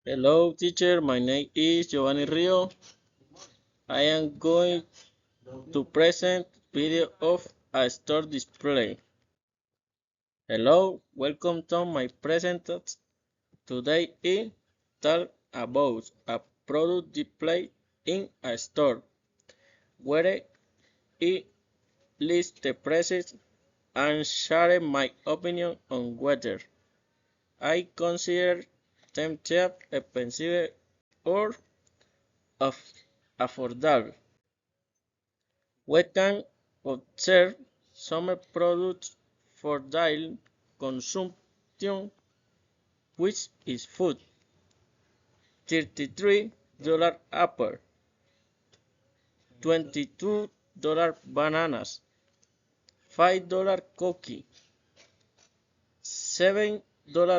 Hello teacher, my name is Giovanni Rio. I am going to present video of a store display. Hello, welcome to my presentation. Today I talk about a product display in a store where I list the prices and share my opinion on whether I consider them cheap, expensive, or affordable. We can observe some products for daily consumption, which is food. $33 apple, $22 bananas, $5 cookie, $7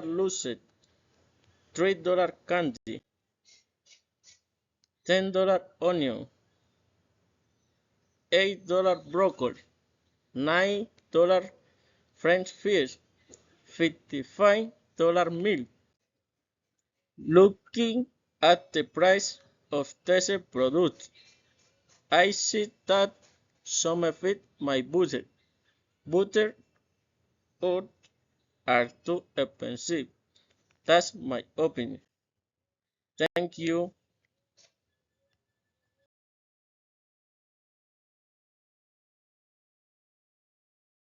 lucid, $3 candy, $10 onion, $8 broccoli, $9 French fish, $55 milk. Looking at the price of these products, I see that some fit my budget, but others are too expensive. That's my opinion. Thank you.